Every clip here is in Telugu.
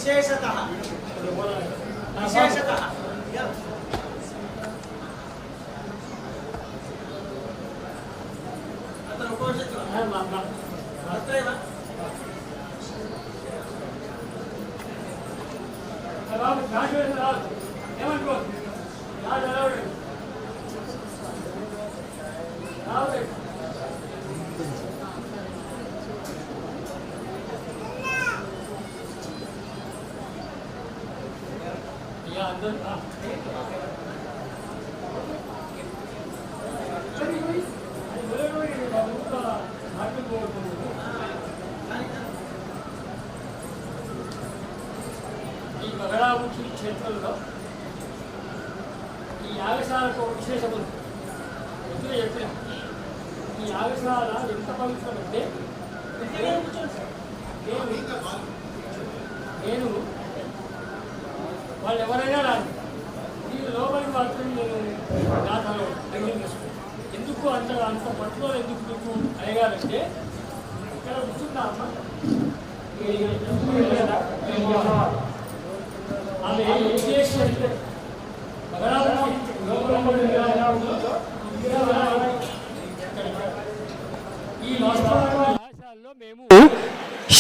విశేషతః విశేషతః అతను ఉపనిషత్తులు అత్రేవ రావు రాజు రావు ఏమంటో రాజు రావు రావు యా అందరూ ఈ బగడాముఖి క్షేత్రంలో ఈ యాగశాలకు విశేషం ఉంది. ఎదురు చెప్పిన ఈ యాగశాల ఎంత పవిత్రమంటే నేను వాళ్ళు ఎవరైనా రాదు ఈ లోపలికి మాత్రం నేను నాతో అంగీకరిస్తాను. ఎందుకు అంత పట్టులో ఎందుకు మీకు అయ్యారంటే ఇక్కడ కూర్చున్నా అమ్మ ఆమె ఏం చేసిందంటే ఈ భాషల్లో మేము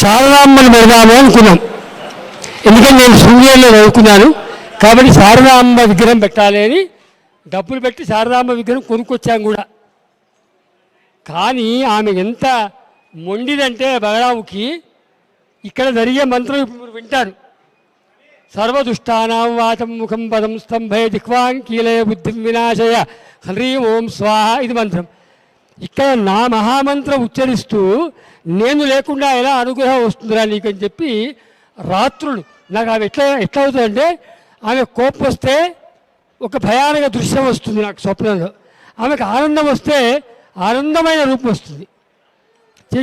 శారదామ్మని పెడదాము అనుకున్నాం. ఎందుకంటే నేను శృంగేరిలో చదువుకున్నాను కాబట్టి శారదాంబ విగ్రహం పెట్టాలి అని డబ్బులు పెట్టి శారదాంబ విగ్రహం కొనుక్కొచ్చాం కూడా. కానీ ఆమె ఎంత మొండిదంటే బగడాముఖి ఇక్కడ జరిగే మంత్రం ఇప్పుడు మీరు వింటారు. సర్వదుష్టానాం వాచం ముఖం పదం స్తంభయ దిక్వాంకీలయ బుద్ధిం వినాశయ హ్రీం ఓం స్వాహ ఇది మంత్రం. ఇక్కడ నా మహామంత్రం ఉచ్చరిస్తూ నేను లేకుండా ఎలా అనుగ్రహం వస్తుందిరా నీకని చెప్పి రాత్రులు నాకు ఆమె ఎట్లా అవుతుందంటే ఆమె కోపం వస్తే ఒక భయానక దృశ్యం వస్తుంది నాకు స్వప్నంలో. ఆమెకు ఆనందం వస్తే ఆనందమైన రూపం వస్తుంది.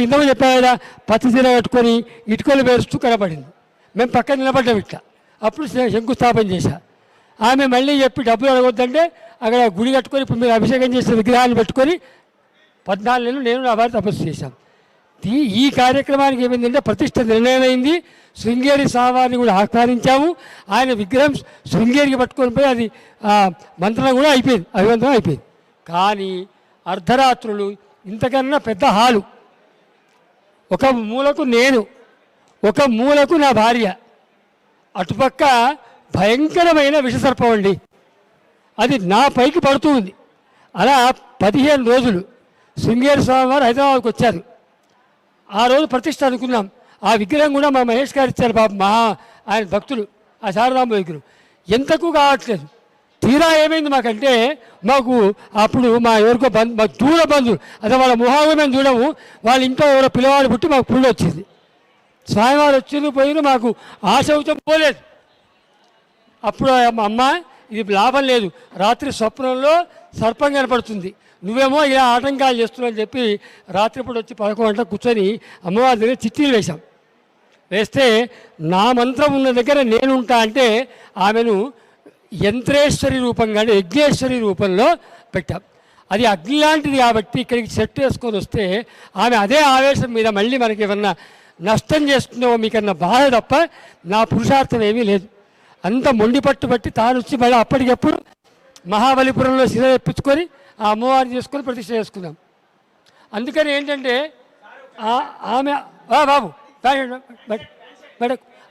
ఇంతకుముందు చెప్పాను కదా పత్తి చీర కట్టుకొని ఇటుకలు పేరుస్తూ కనబడింది. మేము పక్కన నిలబడ్డాం ఇట్లా. అప్పుడు శంకుస్థాపన చేశా. ఆమె మళ్ళీ చెప్పి డబ్బులు అడగొద్దంటే అక్కడ గుడి కట్టుకొని ఇప్పుడు మీరు అభిషేకం చేసిన విగ్రహాన్ని పెట్టుకొని 14 నెలలు నేను నా భార్య తపస్సు చేశాం. ఈ కార్యక్రమానికి ఏమైందంటే ప్రతిష్ట నిర్ణయమైంది. శృంగేరి స్వామివారిని కూడా ఆహ్వానించాము. ఆయన విగ్రహం శృంగేరికి పట్టుకొని పోయి అది మంత్రం కూడా అయిపోయింది, అభివంతరం అయిపోయింది. కానీ అర్ధరాత్రులు ఇంతకన్నా పెద్ద హాలు, ఒక మూలకు నేను, ఒక మూలకు నా భార్య, అటుపక్క భయంకరమైన విషసర్పం అండి. అది నా పైకి పడుతుంది. అలా 15 రోజులు శృంగేరి స్వామివారు హైదరాబాద్కి వచ్చారు. ఆ రోజు ప్రతిష్ట అనుకున్నాం. ఆ విగ్రహం కూడా మా మహేష్ గారు ఇచ్చారు బాబు, ఆయన భక్తులు. ఆ శారదాంబ విగ్రహం ఎంతకు కావట్లేదు. తీరా ఏమైంది మాకంటే మాకు అప్పుడు మా ఎవరికో మా దూర బంధువులు అదే వాళ్ళ మొహాలు మేము చూడము, వాళ్ళ ఇంట్లో ఎవరో పిల్లవాడు పుట్టి మాకు పుళ్ళు వచ్చింది. స్వామివారు వచ్చింది పోయిన మాకు ఆశౌచం పోలేదు. అప్పుడు అమ్మ ఇది లాభం లేదు, రాత్రి స్వప్నంలో సర్పం కనపడుతుంది, నువ్వేమో ఇలా ఆటంకాలు చేస్తున్నావు అని చెప్పి రాత్రిపూట వచ్చి 11 గంటలకు కూర్చొని అమ్మవారి దగ్గర చిట్టీలు వేశాం. వేస్తే నా మంత్రం ఉన్న దగ్గర నేనుంటా అంటే ఆమెను యంత్రేశ్వరి రూపంగా యజ్ఞేశ్వరి రూపంలో పెట్టాం. అది అగ్ని లాంటిది కాబట్టి ఇక్కడికి సెట్ వేసుకొని వస్తే ఆమె అదే ఆవేశం మీద మళ్ళీ మనకి ఏమన్నా నష్టం చేస్తుందో మీకన్నా బాధ తప్ప నా పురుషార్థం ఏమీ లేదు. అంత మొండి పట్టుబట్టి తాను వచ్చి మళ్ళీ అప్పటికప్పుడు మహాబలిపురంలో శిల తెప్పించుకొని ఆ అమ్మవారిని చేసుకొని ప్రతిష్ట చేసుకున్నాం. అందుకని ఏంటంటే ఆమె బాబు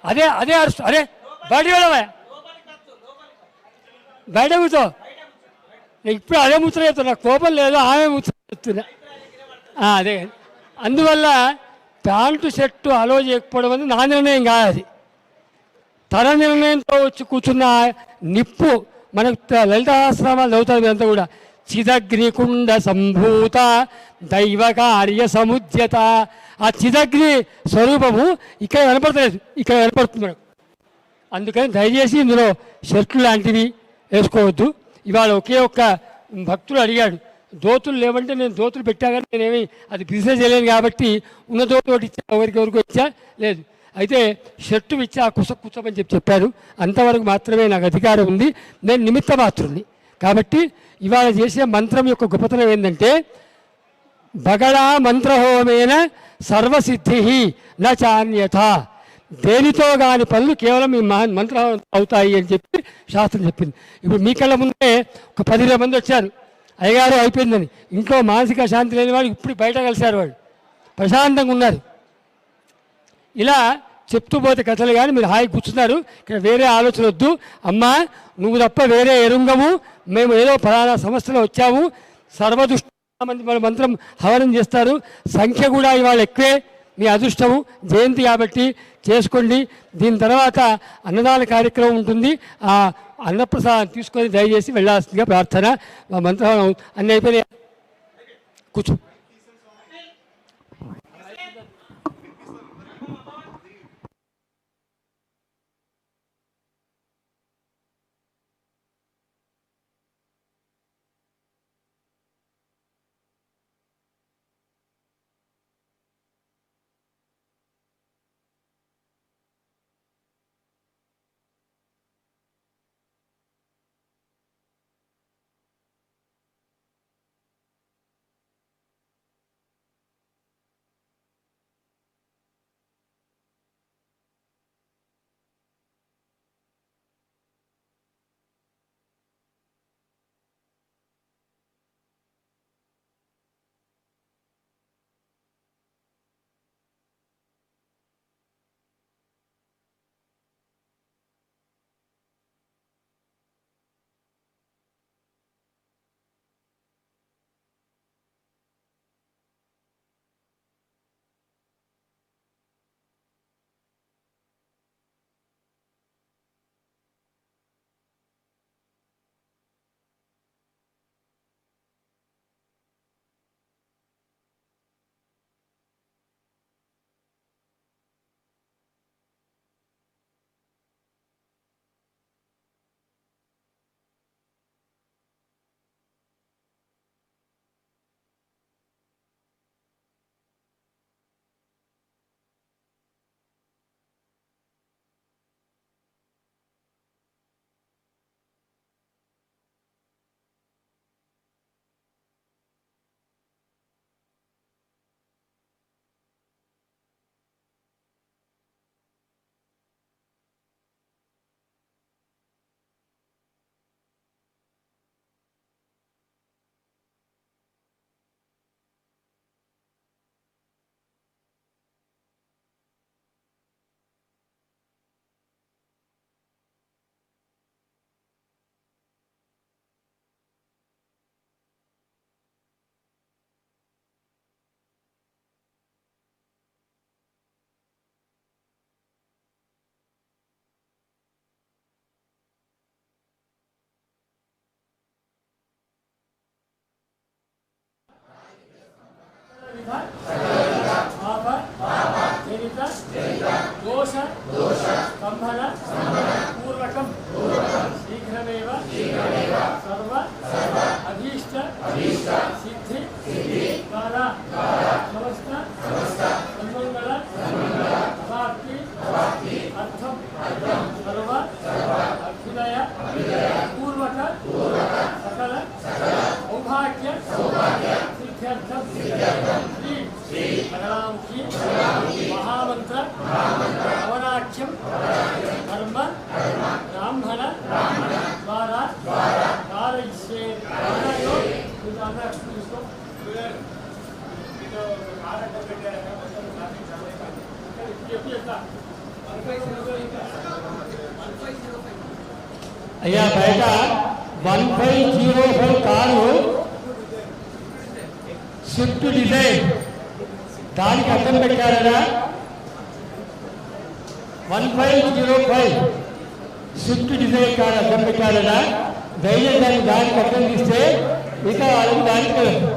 అదే అదే అరుస్తు అరే బయట వెళ్ళవా బయట కూర్చో, ఇప్పుడు అదే ముచ్చట చెప్తున్నా, నాకు కోపం లేదు, ఆమె ముచ్చట చెప్తున్నా. అదే అందువల్ల ప్యాంటు షర్టు అలో చేయకపోవడం అనేది నా నిర్ణయం కాదు, అది తన నిర్ణయంతో వచ్చి కూర్చున్న నిప్పు. మనకు లలితాశ్రమాలు చదువుతారు ఇదంతా కూడా. చిదగ్నికుండ సంభూత దైవ కార్య సముద్యత. ఆ చిదగ్ని స్వరూపము ఇక్కడ కనపడతలేదు, ఇక్కడ కనపడుతుంది మనకు. అందుకని దయచేసి ఇందులో షర్ట్లు లాంటివి వేసుకోవద్దు. ఇవాళ ఒకే ఒక్క భక్తుడు అడిగాడు దోతులు లేవంటే నేను దోతులు పెట్టా కానీ నేనేమి అది బిజినెస్ చేయలేను కాబట్టి ఉన్న దోతు ఒకటి ఇచ్చా, ఎవరికెవరికి ఇచ్చా లేదు. అయితే షర్టు ఇచ్చి ఆ కూర్చోమని చెప్పారు. అంతవరకు మాత్రమే నాకు అధికారం ఉంది, నేను నిమిత్త మాత్రుని. కాబట్టి ఇవాళ చేసే మంత్రం యొక్క గొప్పతనం ఏంటంటే బగళా మంత్రహోమేన సర్వసిద్ధి న చాన్యత. దేనితో కాని పనులు కేవలం ఈ మంత్రం అవుతాయి అని చెప్పి శాస్త్రం చెప్పింది. ఇప్పుడు మీ కళ్ళ ముందే ఒక 10-20 మంది వచ్చారు, అయ్యగారు అయిపోయిందని. ఇంట్లో మానసిక శాంతి లేని వాళ్ళు ఇప్పుడు బయట కలిశారు, వాళ్ళు ప్రశాంతంగా ఉన్నారు. ఇలా చెప్తూ పోతే కథలు కానీ మీరు హాయి కూర్చున్నారు. ఇక్కడ వేరే ఆలోచన వద్దు. అమ్మా నువ్వు తప్ప వేరే ఎరుంగము, మేము ఏదో ఫలానా సంస్థలో వచ్చాము. సర్వదుష్ట మంది మన మంత్రం హవనం చేస్తారు. సంఖ్య కూడా ఇవాళ ఎక్కువే. మీ అదృష్టము జయంతి కాబట్టి చేసుకోండి. దీని తర్వాత అన్నదాన కార్యక్రమం ఉంటుంది. ఆ అన్నప్రసాదం తీసుకొని దయచేసి వెళ్ళాల్సిందిగా ప్రార్థన. మా మంత్రం అన్నీ అయిపోయినాయి. కూర్చో. दोष संभल पूर्वकं शीघ्रमेव सर्व अभीष्ट सिद्धि काल समस्त सन्मंगल अवाप्ति अर्थम सर्व अभ्युदय पूर्वक सकल सौभाग्य सिद्ध्यर्थम श्री बलरामुखी महामंत्र अवनाख्यम धर्म ब्राह्मण द्वारा कारयिष्ये అయ్యా బయట 1505 కారు స్విఫ్ట్ డిజైర్ దానికి అర్థం పెట్టారా? 1505 స్విఫ్ట్ డిజైర్ కారు అర్థం పెట్టారా? దయచేసి దానికి అర్థం ఇస్తే మిగతా వాళ్ళకి దానికి కలదు.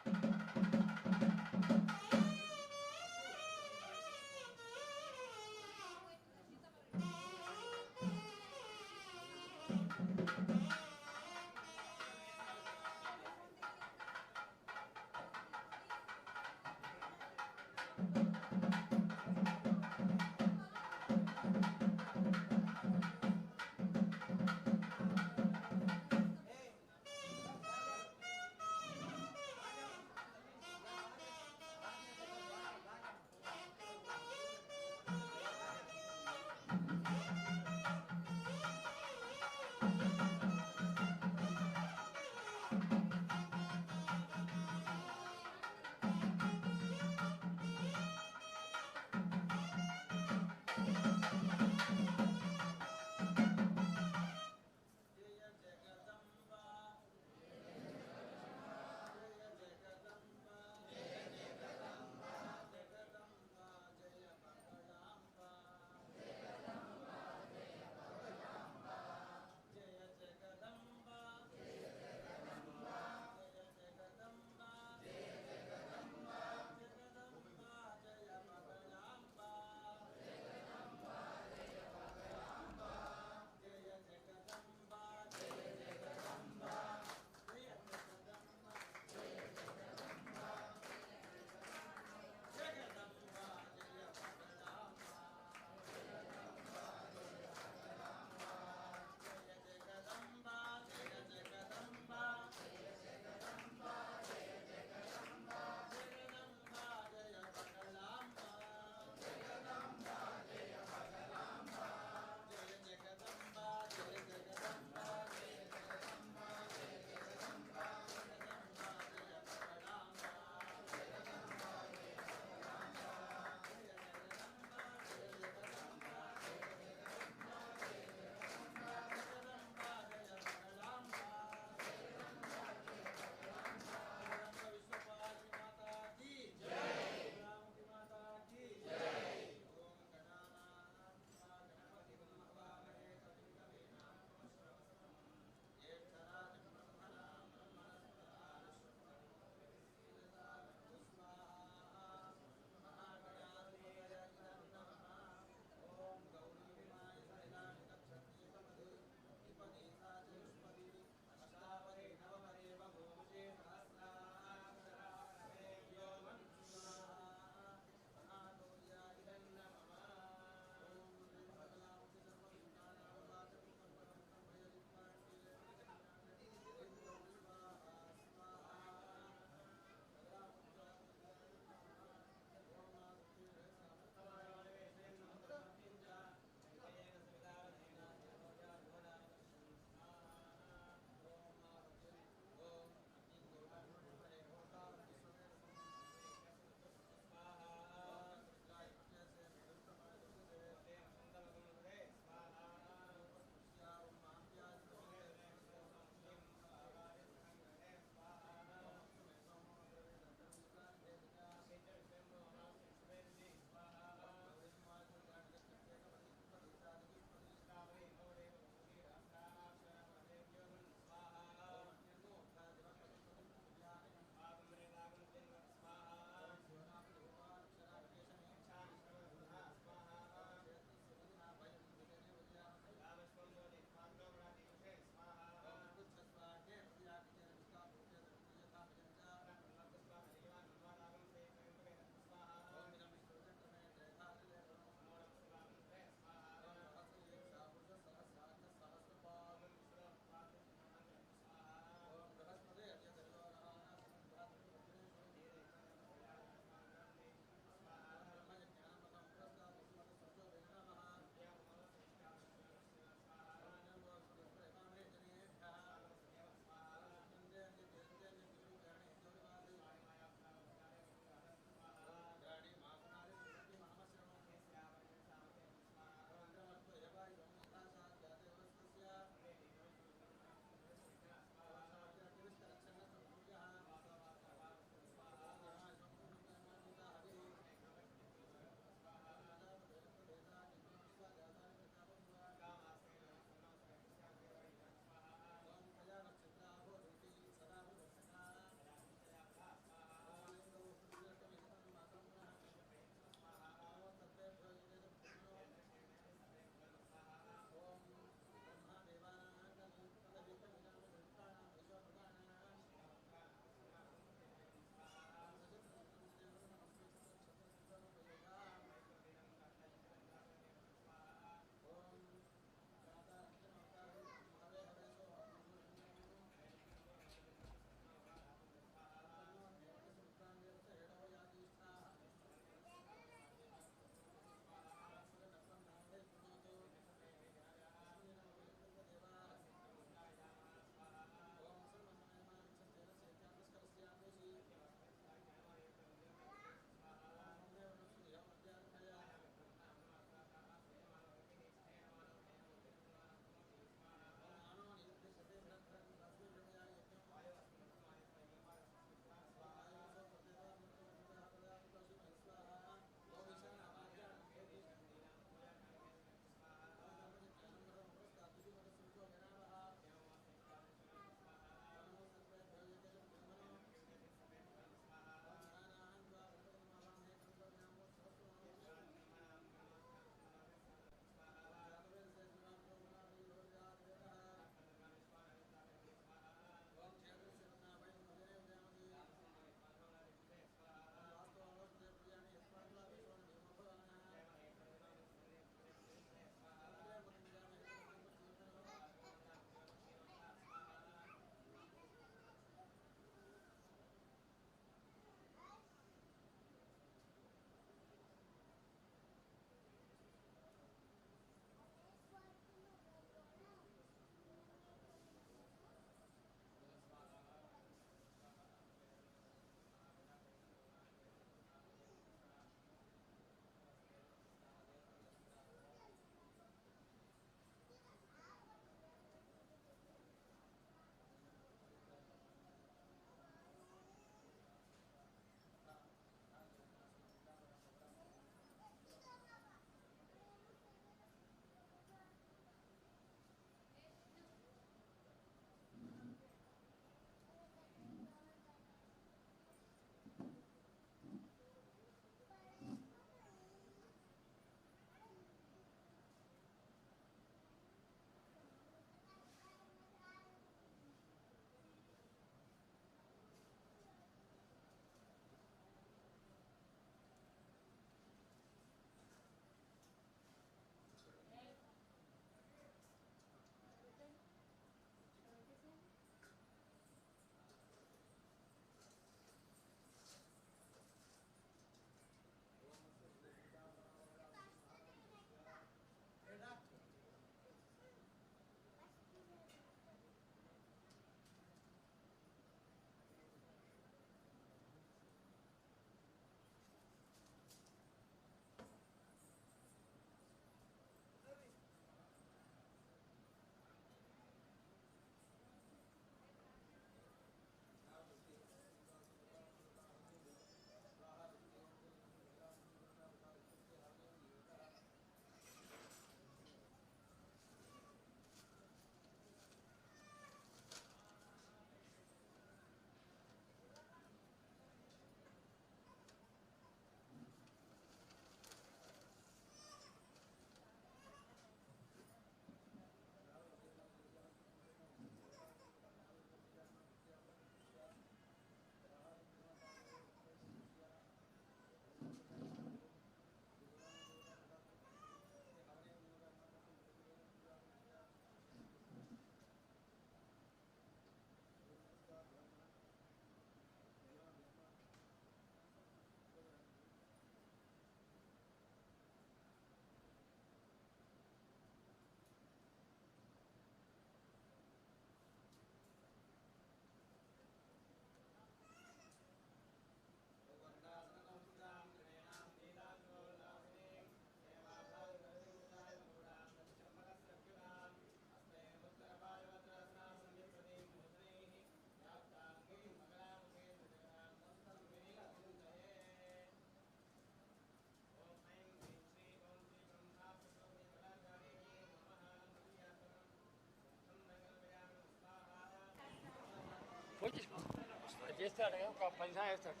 వేస్తాడు కదా, ఒక 10 సార్లు వేస్తాడు.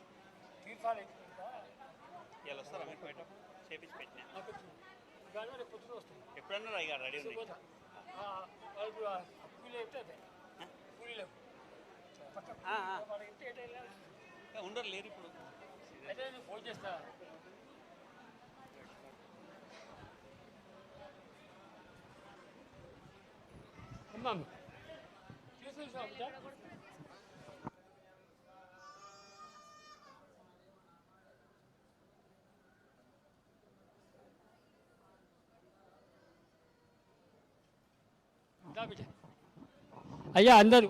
తీర్థాలు ఇంకా ఇలా వస్తారా మీరు బయట చేపించి పెట్టినా కానీ రేపు పొద్దున వస్తుంది. ఎప్పుడన్నా ఇక రెడీ ఉంది పోతా వాళ్ళు కూలీలు అయితే అదే కూలీలు పక్క ఇంటి ఎటు వెళ్ళాలి ఉండరు లేరు ఇప్పుడు అయితే నేను ఫోన్ చేస్తా. అమ్మా తీసుకొచ్చా అయ్యా అందరూ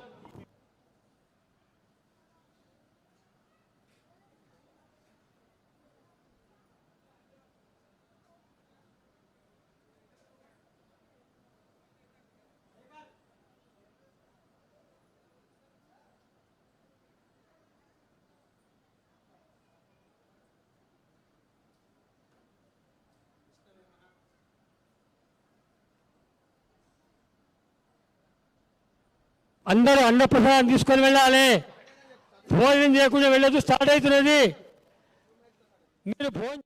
అందరూ అన్నప్రసాదం తీసుకొని వెళ్ళాలి. భోజనం చేయకుండా వెళ్ళదు, స్టార్ట్ అవుతున్నది. మీరు భోజనం